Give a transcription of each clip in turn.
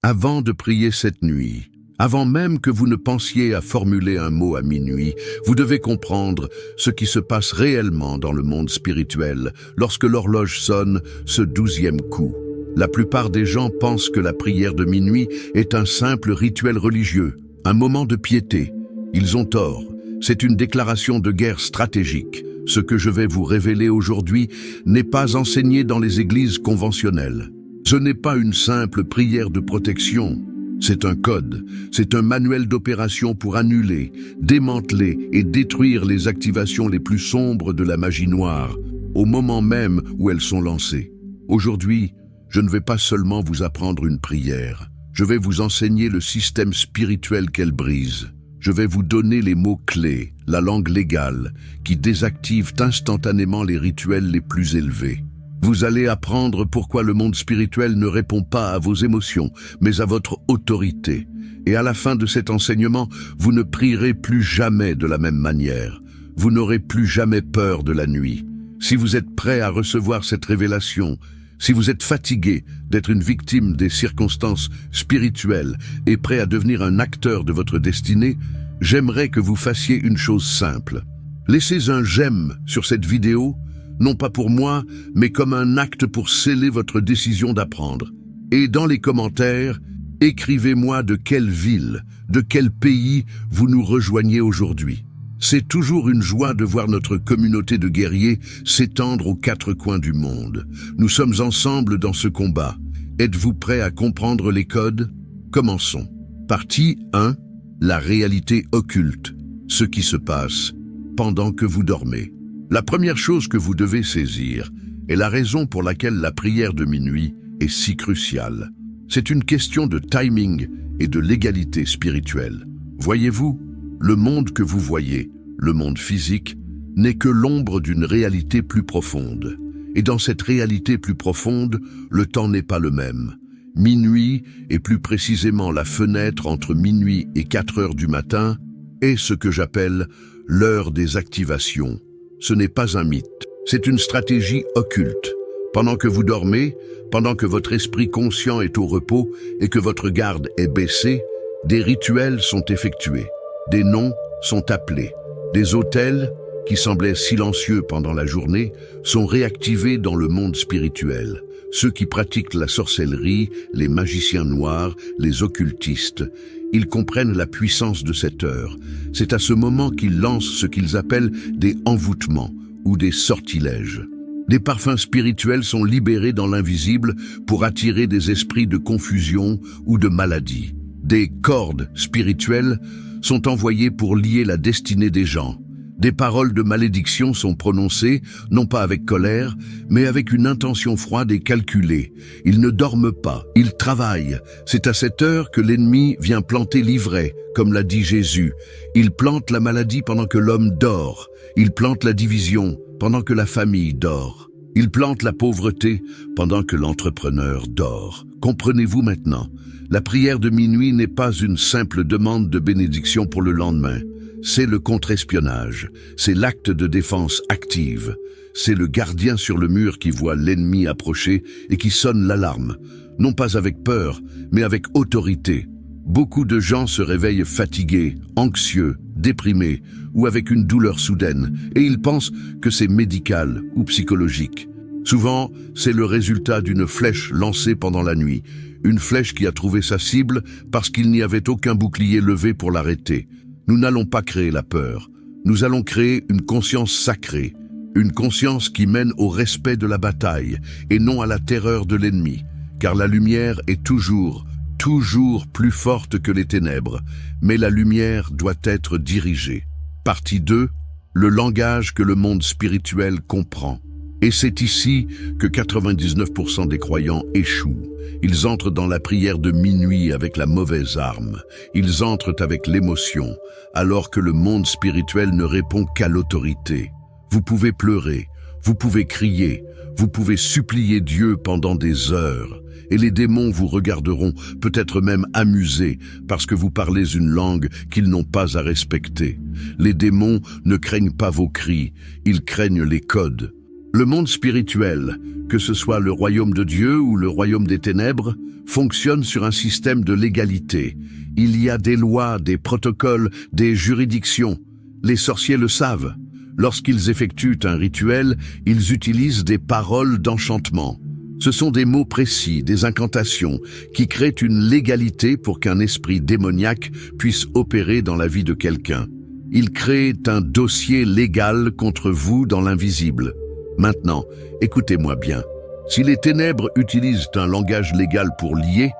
Avant de prier cette nuit, avant même que vous ne pensiez à formuler un mot à minuit, vous devez comprendre ce qui se passe réellement dans le monde spirituel lorsque l'horloge sonne ce 12e coup. La plupart des gens pensent que la prière de minuit est un simple rituel religieux, un moment de piété. Ils ont tort. C'est une déclaration de guerre stratégique. Ce que je vais vous révéler aujourd'hui n'est pas enseigné dans les églises conventionnelles. Ce n'est pas une simple prière de protection. C'est un code, c'est un manuel d'opération pour annuler, démanteler et détruire les activations les plus sombres de la magie noire, au moment même où elles sont lancées. Aujourd'hui, je ne vais pas seulement vous apprendre une prière, je vais vous enseigner le système spirituel qu'elle brise. Je vais vous donner les mots-clés, la langue légale, qui désactivent instantanément les rituels les plus élevés. Vous allez apprendre pourquoi le monde spirituel ne répond pas à vos émotions, mais à votre autorité. Et à la fin de cet enseignement, vous ne prierez plus jamais de la même manière. Vous n'aurez plus jamais peur de la nuit. Si vous êtes prêt à recevoir cette révélation, si vous êtes fatigué d'être une victime des circonstances spirituelles et prêt à devenir un acteur de votre destinée, j'aimerais que vous fassiez une chose simple. Laissez un j'aime sur cette vidéo, non pas pour moi, mais comme un acte pour sceller votre décision d'apprendre. Et dans les commentaires, écrivez-moi de quelle ville, de quel pays vous nous rejoignez aujourd'hui. C'est toujours une joie de voir notre communauté de guerriers s'étendre aux 4 coins du monde. Nous sommes ensemble dans ce combat. Êtes-vous prêts à comprendre les codes? Commençons. Partie 1. La réalité occulte. Ce qui se passe pendant que vous dormez. La première chose que vous devez saisir est la raison pour laquelle la prière de minuit est si cruciale. C'est une question de timing et de légalité spirituelle. Voyez-vous, le monde que vous voyez, le monde physique, n'est que l'ombre d'une réalité plus profonde. Et dans cette réalité plus profonde, le temps n'est pas le même. Minuit, et plus précisément la fenêtre entre minuit et 4 heures du matin, est ce que j'appelle l'heure des activations. Ce n'est pas un mythe, c'est une stratégie occulte. Pendant que vous dormez, pendant que votre esprit conscient est au repos et que votre garde est baissée, des rituels sont effectués, des noms sont appelés, des autels, qui semblaient silencieux pendant la journée, sont réactivés dans le monde spirituel. Ceux qui pratiquent la sorcellerie, les magiciens noirs, les occultistes, ils comprennent la puissance de cette heure. C'est à ce moment qu'ils lancent ce qu'ils appellent des envoûtements ou des sortilèges. Des parfums spirituels sont libérés dans l'invisible pour attirer des esprits de confusion ou de maladie. Des cordes spirituelles sont envoyées pour lier la destinée des gens. Des paroles de malédiction sont prononcées, non pas avec colère, mais avec une intention froide et calculée. Ils ne dorment pas, ils travaillent. C'est à cette heure que l'ennemi vient planter l'ivraie, comme l'a dit Jésus. Il plante la maladie pendant que l'homme dort. Il plante la division pendant que la famille dort. Il plante la pauvreté pendant que l'entrepreneur dort. Comprenez-vous maintenant? La prière de minuit n'est pas une simple demande de bénédiction pour le lendemain. C'est le contre-espionnage, c'est l'acte de défense active, c'est le gardien sur le mur qui voit l'ennemi approcher et qui sonne l'alarme, non pas avec peur, mais avec autorité. Beaucoup de gens se réveillent fatigués, anxieux, déprimés ou avec une douleur soudaine et ils pensent que c'est médical ou psychologique. Souvent, c'est le résultat d'une flèche lancée pendant la nuit, une flèche qui a trouvé sa cible parce qu'il n'y avait aucun bouclier levé pour l'arrêter. Nous n'allons pas créer la peur, nous allons créer une conscience sacrée, une conscience qui mène au respect de la bataille et non à la terreur de l'ennemi, car la lumière est toujours plus forte que les ténèbres, mais la lumière doit être dirigée. Partie 2, le langage que le monde spirituel comprend. Et c'est ici que 99% des croyants échouent. Ils entrent dans la prière de minuit avec la mauvaise arme. Ils entrent avec l'émotion, alors que le monde spirituel ne répond qu'à l'autorité. Vous pouvez pleurer, vous pouvez crier, vous pouvez supplier Dieu pendant des heures. Et les démons vous regarderont, peut-être même amusés, parce que vous parlez une langue qu'ils n'ont pas à respecter. Les démons ne craignent pas vos cris, ils craignent les codes. Le monde spirituel, que ce soit le royaume de Dieu ou le royaume des ténèbres, fonctionne sur un système de légalité. Il y a des lois, des protocoles, des juridictions. Les sorciers le savent. Lorsqu'ils effectuent un rituel, ils utilisent des paroles d'enchantement. Ce sont des mots précis, des incantations, qui créent une légalité pour qu'un esprit démoniaque puisse opérer dans la vie de quelqu'un. Ils créent un dossier légal contre vous dans l'invisible. Maintenant, écoutez-moi bien. Si les ténèbres utilisent un langage légal pour lier,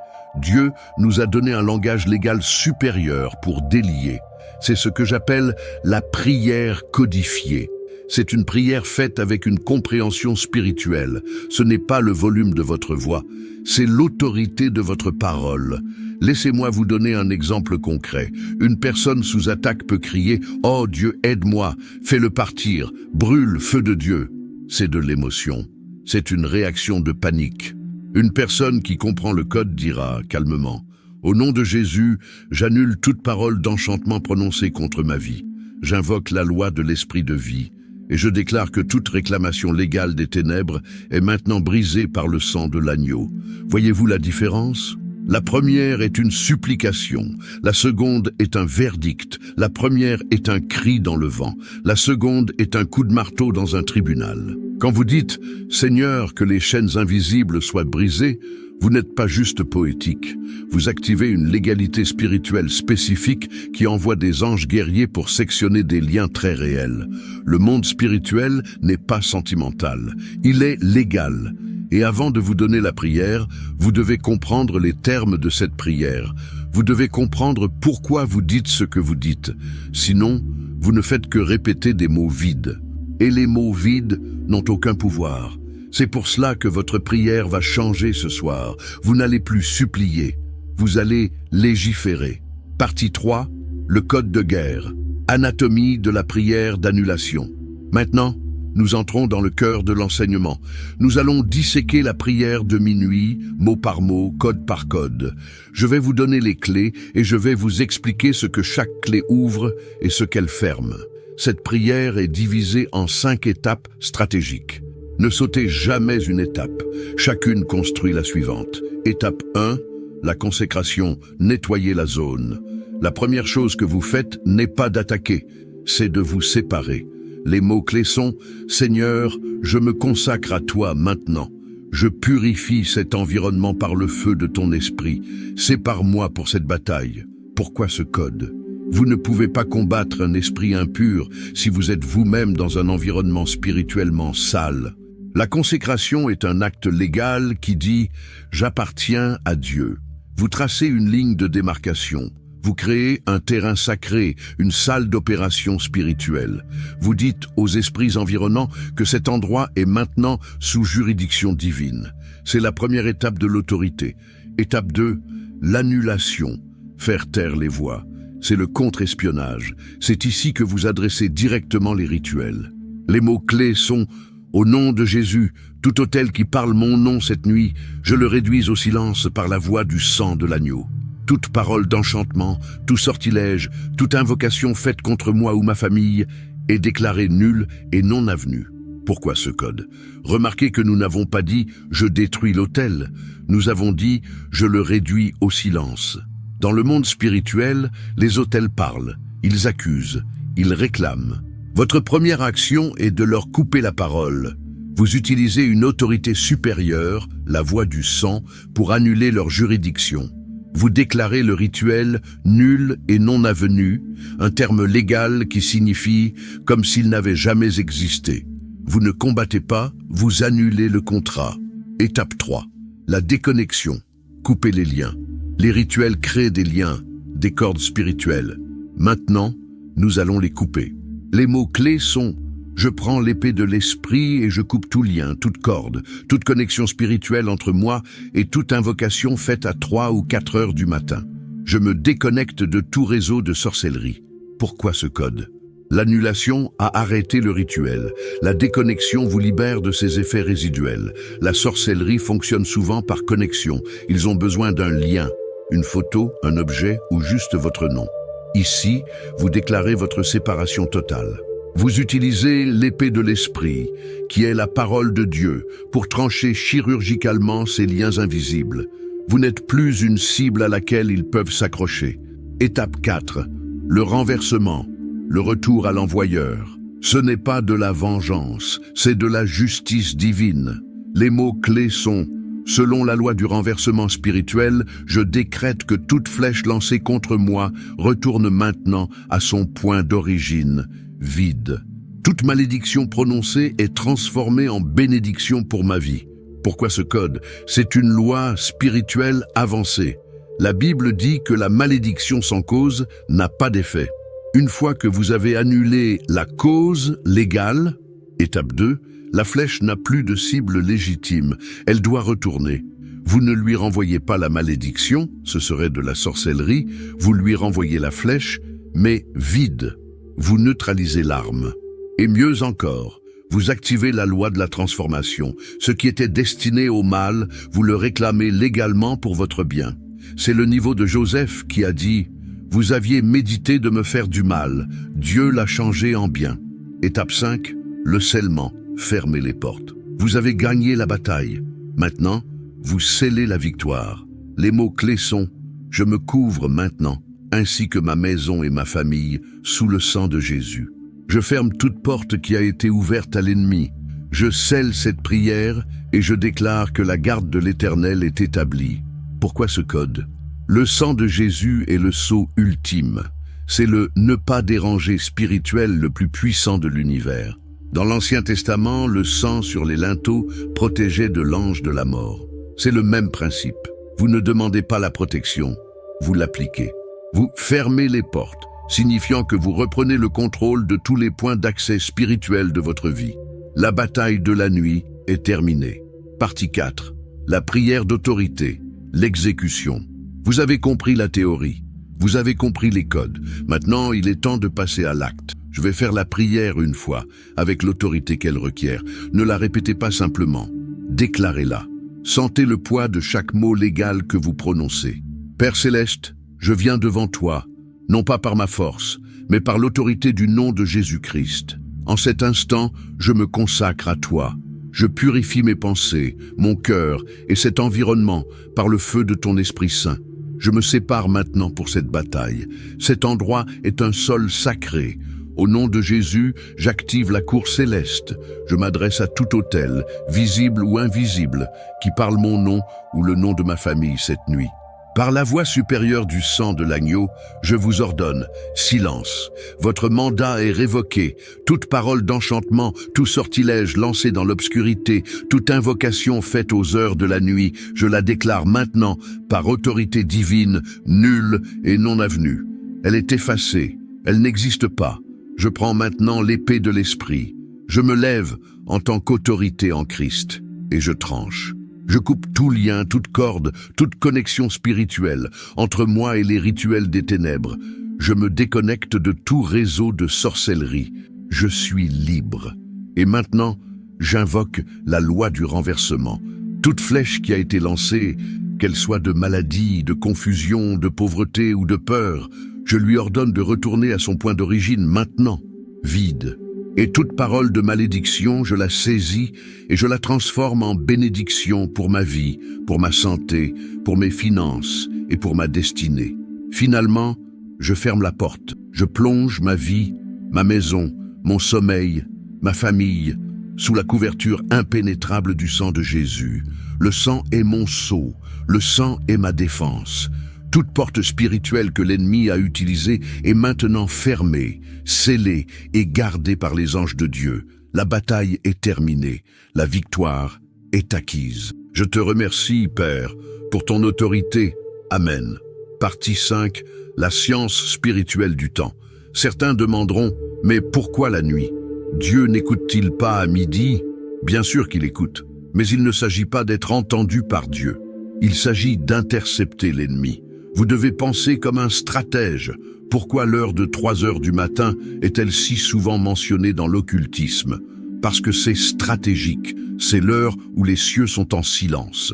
Dieu nous a donné un langage légal supérieur pour délier. C'est ce que j'appelle la prière codifiée. C'est une prière faite avec une compréhension spirituelle. Ce n'est pas le volume de votre voix, c'est l'autorité de votre parole. Laissez-moi vous donner un exemple concret. Une personne sous attaque peut crier « Oh Dieu, aide-moi, fais-le partir, brûle, feu de Dieu ». C'est de l'émotion. C'est une réaction de panique. Une personne qui comprend le code dira calmement « Au nom de Jésus, j'annule toute parole d'enchantement prononcée contre ma vie. J'invoque la loi de l'esprit de vie. Et je déclare que toute réclamation légale des ténèbres est maintenant brisée par le sang de l'agneau. Voyez-vous la différence ? La première est une supplication, la seconde est un verdict, la première est un cri dans le vent, la seconde est un coup de marteau dans un tribunal. Quand vous dites « Seigneur, que les chaînes invisibles soient brisées », vous n'êtes pas juste poétique. Vous activez une légalité spirituelle spécifique qui envoie des anges guerriers pour sectionner des liens très réels. Le monde spirituel n'est pas sentimental, il est légal. Et avant de vous donner la prière, vous devez comprendre les termes de cette prière. Vous devez comprendre pourquoi vous dites ce que vous dites. Sinon, vous ne faites que répéter des mots vides. Et les mots vides n'ont aucun pouvoir. C'est pour cela que votre prière va changer ce soir. Vous n'allez plus supplier, vous allez légiférer. Partie 3, le code de guerre. Anatomie de la prière d'annulation. Maintenant, nous entrons dans le cœur de l'enseignement. Nous allons disséquer la prière de minuit, mot par mot, code par code. Je vais vous donner les clés et je vais vous expliquer ce que chaque clé ouvre et ce qu'elle ferme. Cette prière est divisée en 5 étapes stratégiques. Ne sautez jamais une étape. Chacune construit la suivante. Étape 1, la consécration, nettoyer la zone. La première chose que vous faites n'est pas d'attaquer, c'est de vous séparer. Les mots-clés sont « Seigneur, je me consacre à toi maintenant. Je purifie cet environnement par le feu de ton esprit. Sépare-moi pour cette bataille. » Pourquoi ce code ? Vous ne pouvez pas combattre un esprit impur si vous êtes vous-même dans un environnement spirituellement sale. La consécration est un acte légal qui dit « J'appartiens à Dieu ». Vous tracez une ligne de démarcation. Vous créez un terrain sacré, une salle d'opération spirituelle. Vous dites aux esprits environnants que cet endroit est maintenant sous juridiction divine. C'est la première étape de l'autorité. Étape 2, l'annulation. Faire taire les voix. C'est le contre-espionnage. C'est ici que vous adressez directement les rituels. Les mots-clés sont « Au nom de Jésus, tout autel qui parle mon nom cette nuit, je le réduis au silence par la voix du sang de l'agneau. Toute parole d'enchantement, tout sortilège, toute invocation faite contre moi ou ma famille est déclarée nulle et non avenue. » Pourquoi ce code? Remarquez que nous n'avons pas dit « je détruis l'autel », nous avons dit « je le réduis au silence ». Dans le monde spirituel, les autels parlent, ils accusent, ils réclament. Votre première action est de leur couper la parole. Vous utilisez une autorité supérieure, la voix du sang, pour annuler leur juridiction. Vous déclarez le rituel nul et non avenu, un terme légal qui signifie comme s'il n'avait jamais existé. Vous ne combattez pas, vous annulez le contrat. Étape 3. La déconnexion. Coupez les liens. Les rituels créent des liens, des cordes spirituelles. Maintenant, nous allons les couper. Les mots-clés sont « Je prends l'épée de l'esprit et je coupe tout lien, toute corde, toute connexion spirituelle entre moi et toute invocation faite à 3 ou 4 heures du matin. Je me déconnecte de tout réseau de sorcellerie. » Pourquoi ce code? L'annulation a arrêté le rituel. La déconnexion vous libère de ses effets résiduels. La sorcellerie fonctionne souvent par connexion. Ils ont besoin d'un lien, une photo, un objet ou juste votre nom. Ici, vous déclarez votre séparation totale. Vous utilisez l'épée de l'esprit, qui est la parole de Dieu, pour trancher chirurgicalement ces liens invisibles. Vous n'êtes plus une cible à laquelle ils peuvent s'accrocher. Étape 4. Le renversement, le retour à l'envoyeur. Ce n'est pas de la vengeance, c'est de la justice divine. Les mots-clés sont: selon la loi du renversement spirituel, je décrète que toute flèche lancée contre moi retourne maintenant à son point d'origine, vide. Toute malédiction prononcée est transformée en bénédiction pour ma vie. Pourquoi ce code? C'est une loi spirituelle avancée. La Bible dit que la malédiction sans cause n'a pas d'effet. Une fois que vous avez annulé la cause légale, étape 2, la flèche n'a plus de cible légitime. Elle doit retourner. Vous ne lui renvoyez pas la malédiction, ce serait de la sorcellerie, vous lui renvoyez la flèche, mais vide. Vous neutralisez l'arme. Et mieux encore, vous activez la loi de la transformation. Ce qui était destiné au mal, vous le réclamez légalement pour votre bien. C'est le niveau de Joseph qui a dit: vous aviez médité de me faire du mal, Dieu l'a changé en bien. Étape 5, le scellement, fermez les portes. Vous avez gagné la bataille. Maintenant, vous scellez la victoire. Les mots-clés sont: je me couvre maintenant, ainsi que ma maison et ma famille, sous le sang de Jésus. Je ferme toute porte qui a été ouverte à l'ennemi. Je scelle cette prière et je déclare que la garde de l'Éternel est établie. Pourquoi ce code? Le sang de Jésus est le sceau ultime. C'est le ne pas déranger spirituel le plus puissant de l'univers. Dans l'Ancien Testament, le sang sur les linteaux protégeait de l'ange de la mort. C'est le même principe. Vous ne demandez pas la protection, vous l'appliquez. Vous fermez les portes, signifiant que vous reprenez le contrôle de tous les points d'accès spirituels de votre vie. La bataille de la nuit est terminée. Partie 4. La prière d'autorité, l'exécution. Vous avez compris la théorie, vous avez compris les codes. Maintenant, il est temps de passer à l'acte. Je vais faire la prière une fois, avec l'autorité qu'elle requiert. Ne la répétez pas simplement, déclarez-la. Sentez le poids de chaque mot légal que vous prononcez. Père Céleste, je viens devant toi, non pas par ma force, mais par l'autorité du nom de Jésus-Christ. En cet instant, je me consacre à toi. Je purifie mes pensées, mon cœur et cet environnement par le feu de ton Esprit Saint. Je me sépare maintenant pour cette bataille. Cet endroit est un sol sacré. Au nom de Jésus, j'active la cour céleste. Je m'adresse à tout autel, visible ou invisible, qui parle mon nom ou le nom de ma famille cette nuit. Par la voix supérieure du sang de l'agneau, je vous ordonne, silence. Votre mandat est révoqué. Toute parole d'enchantement, tout sortilège lancé dans l'obscurité, toute invocation faite aux heures de la nuit, je la déclare maintenant, par autorité divine, nulle et non avenue. Elle est effacée, elle n'existe pas. Je prends maintenant l'épée de l'esprit. Je me lève en tant qu'autorité en Christ, et je tranche. Je coupe tout lien, toute corde, toute connexion spirituelle entre moi et les rituels des ténèbres. Je me déconnecte de tout réseau de sorcellerie. Je suis libre. Et maintenant, j'invoque la loi du renversement. Toute flèche qui a été lancée, qu'elle soit de maladie, de confusion, de pauvreté ou de peur, je lui ordonne de retourner à son point d'origine maintenant, vide. Et toute parole de malédiction, je la saisis et je la transforme en bénédiction pour ma vie, pour ma santé, pour mes finances et pour ma destinée. Finalement, je ferme la porte. Je plonge ma vie, ma maison, mon sommeil, ma famille, sous la couverture impénétrable du sang de Jésus. Le sang est mon sceau, le sang est ma défense. Toute porte spirituelle que l'ennemi a utilisée est maintenant fermée, scellée et gardée par les anges de Dieu. La bataille est terminée, la victoire est acquise. Je te remercie, Père, pour ton autorité. Amen. Partie 5, la science spirituelle du temps. Certains demanderont, mais pourquoi la nuit? Dieu n'écoute-t-il pas à midi? Bien sûr qu'il écoute, mais il ne s'agit pas d'être entendu par Dieu. Il s'agit d'intercepter l'ennemi. Vous devez penser comme un stratège. Pourquoi l'heure de 3 heures du matin est-elle si souvent mentionnée dans l'occultisme? Parce que c'est stratégique. C'est l'heure où les cieux sont en silence.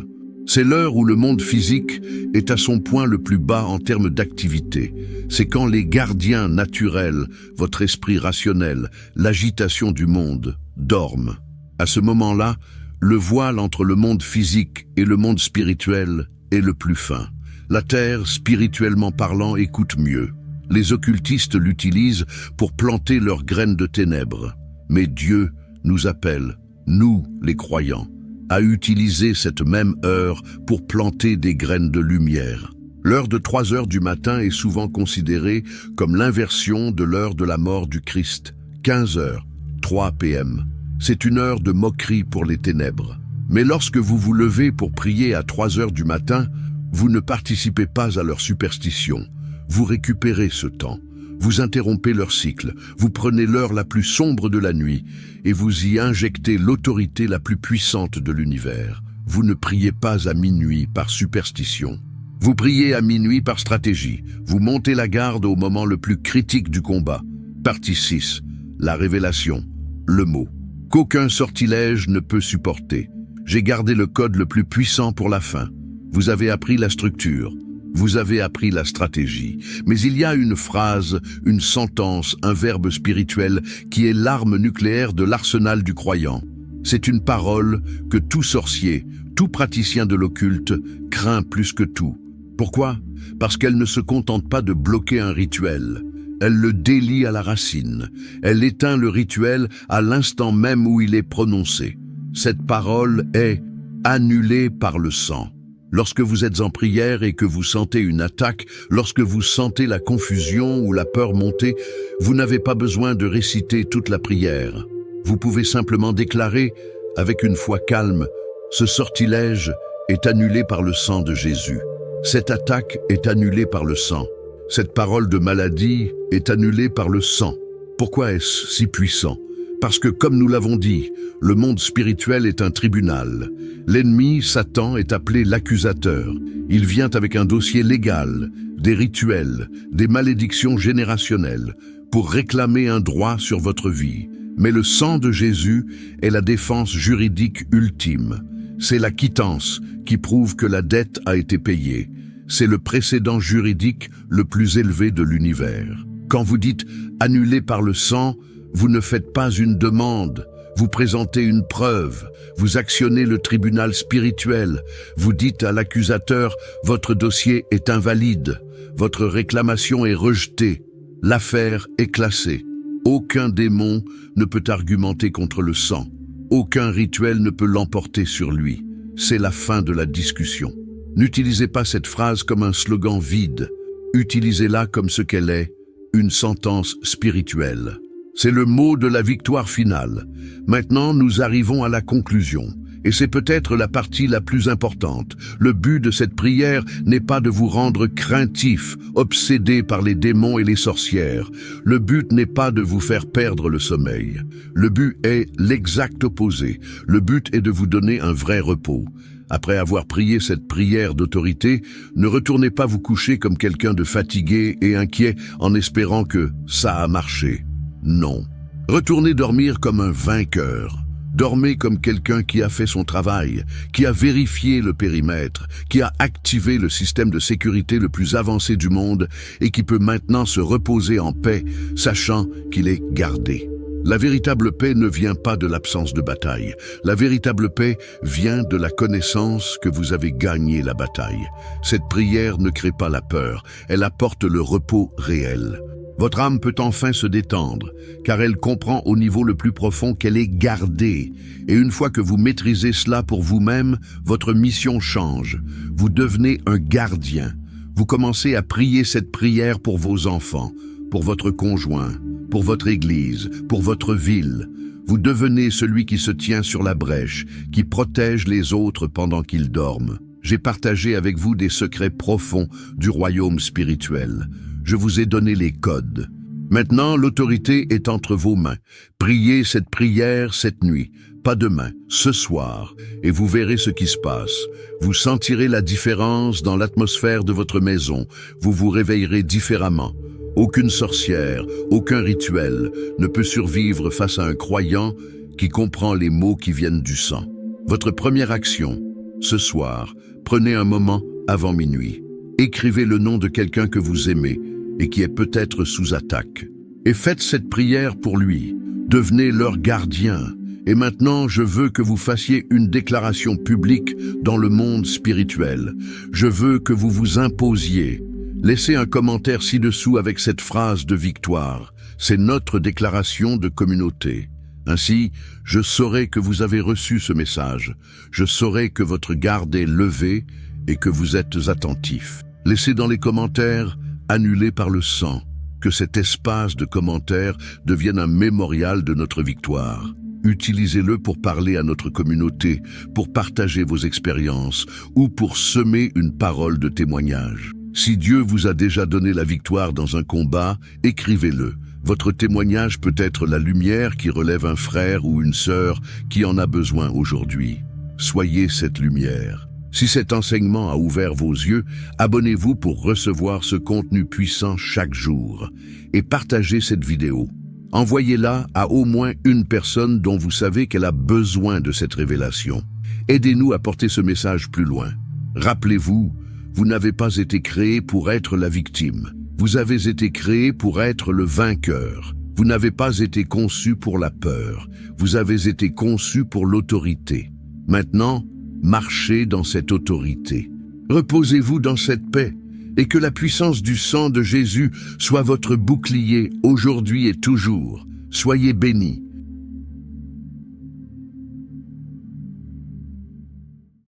C'est l'heure où le monde physique est à son point le plus bas en termes d'activité. C'est quand les gardiens naturels, votre esprit rationnel, l'agitation du monde, dorment. À ce moment-là, le voile entre le monde physique et le monde spirituel est le plus fin. La terre, spirituellement parlant, écoute mieux. Les occultistes l'utilisent pour planter leurs graines de ténèbres. Mais Dieu nous appelle, nous les croyants, à utiliser cette même heure pour planter des graines de lumière. L'heure de 3 heures du matin est souvent considérée comme l'inversion de l'heure de la mort du Christ. 15 heures, 3 p.m. C'est une heure de moquerie pour les ténèbres. Mais lorsque vous vous levez pour prier à 3 heures du matin, vous ne participez pas à leur superstition. Vous récupérez ce temps. Vous interrompez leur cycle, vous prenez l'heure la plus sombre de la nuit et vous y injectez l'autorité la plus puissante de l'univers. Vous ne priez pas à minuit par superstition. Vous priez à minuit par stratégie. Vous montez la garde au moment le plus critique du combat. Partie 6. La révélation. Le mot. Qu'aucun sortilège ne peut supporter. J'ai gardé le code le plus puissant pour la fin. Vous avez appris la structure. Vous avez appris la stratégie, mais il y a une phrase, une sentence, un verbe spirituel qui est l'arme nucléaire de l'arsenal du croyant. C'est une parole que tout sorcier, tout praticien de l'occulte craint plus que tout. Pourquoi? Parce qu'elle ne se contente pas de bloquer un rituel. Elle le délie à la racine. Elle éteint le rituel à l'instant même où il est prononcé. Cette parole est annulée par le sang. Lorsque vous êtes en prière et que vous sentez une attaque, lorsque vous sentez la confusion ou la peur monter, vous n'avez pas besoin de réciter toute la prière. Vous pouvez simplement déclarer, avec une foi calme, « Ce sortilège est annulé par le sang de Jésus. Cette attaque est annulée par le sang. Cette parole de maladie est annulée par le sang. » Pourquoi est-ce si puissant? Parce que, comme nous l'avons dit, le monde spirituel est un tribunal. L'ennemi, Satan, est appelé l'accusateur. Il vient avec un dossier légal, des rituels, des malédictions générationnelles, pour réclamer un droit sur votre vie. Mais le sang de Jésus est la défense juridique ultime. C'est la quittance qui prouve que la dette a été payée. C'est le précédent juridique le plus élevé de l'univers. Quand vous dites « annulé par le sang », vous ne faites pas une demande, vous présentez une preuve, vous actionnez le tribunal spirituel, vous dites à l'accusateur « votre dossier est invalide, votre réclamation est rejetée, l'affaire est classée ». Aucun démon ne peut argumenter contre le sang, aucun rituel ne peut l'emporter sur lui. C'est la fin de la discussion. N'utilisez pas cette phrase comme un slogan vide, utilisez-la comme ce qu'elle est, une sentence spirituelle. C'est le mot de la victoire finale. Maintenant, nous arrivons à la conclusion. Et c'est peut-être la partie la plus importante. Le but de cette prière n'est pas de vous rendre craintif, obsédé par les démons et les sorcières. Le but n'est pas de vous faire perdre le sommeil. Le but est l'exact opposé. Le but est de vous donner un vrai repos. Après avoir prié cette prière d'autorité, ne retournez pas vous coucher comme quelqu'un de fatigué et inquiet en espérant que ça a marché. Non. Retournez dormir comme un vainqueur. Dormez comme quelqu'un qui a fait son travail, qui a vérifié le périmètre, qui a activé le système de sécurité le plus avancé du monde et qui peut maintenant se reposer en paix, sachant qu'il est gardé. La véritable paix ne vient pas de l'absence de bataille. La véritable paix vient de la connaissance que vous avez gagné la bataille. Cette prière ne crée pas la peur, elle apporte le repos réel. Votre âme peut enfin se détendre, car elle comprend au niveau le plus profond qu'elle est gardée. Et une fois que vous maîtrisez cela pour vous-même, votre mission change. Vous devenez un gardien. Vous commencez à prier cette prière pour vos enfants, pour votre conjoint, pour votre église, pour votre ville. Vous devenez celui qui se tient sur la brèche, qui protège les autres pendant qu'ils dorment. J'ai partagé avec vous des secrets profonds du royaume spirituel. Je vous ai donné les codes. Maintenant, l'autorité est entre vos mains. Priez cette prière cette nuit, pas demain, ce soir, et vous verrez ce qui se passe. Vous sentirez la différence dans l'atmosphère de votre maison. Vous vous réveillerez différemment. Aucune sorcière, aucun rituel ne peut survivre face à un croyant qui comprend les mots qui viennent du sang. Votre première action, Ce soir, prenez un moment avant minuit. Écrivez le nom de quelqu'un que vous aimez et qui est peut-être sous attaque. Et faites cette prière pour lui. Devenez leur gardien. Et maintenant, je veux que vous fassiez une déclaration publique dans le monde spirituel. Je veux que vous vous imposiez. Laissez un commentaire ci-dessous avec cette phrase de victoire. C'est notre déclaration de communauté. Ainsi, je saurai que vous avez reçu ce message. Je saurai que votre garde est levée et que vous êtes attentif. Laissez dans les commentaires « annulé par le sang ». Que cet espace de commentaires devienne un mémorial de notre victoire. Utilisez-le pour parler à notre communauté, pour partager vos expériences ou pour semer une parole de témoignage. Si Dieu vous a déjà donné la victoire dans un combat, écrivez-le. Votre témoignage peut être la lumière qui relève un frère ou une sœur qui en a besoin aujourd'hui. Soyez cette lumière. Si cet enseignement a ouvert vos yeux, abonnez-vous pour recevoir ce contenu puissant chaque jour et partagez cette vidéo. Envoyez-la à au moins une personne dont vous savez qu'elle a besoin de cette révélation. Aidez-nous à porter ce message plus loin. Rappelez-vous, vous n'avez pas été créé pour être la victime. Vous avez été créé pour être le vainqueur. Vous n'avez pas été conçu pour la peur. Vous avez été conçu pour l'autorité. Maintenant, marchez dans cette autorité. Reposez-vous dans cette paix et que la puissance du sang de Jésus soit votre bouclier aujourd'hui et toujours. Soyez bénis.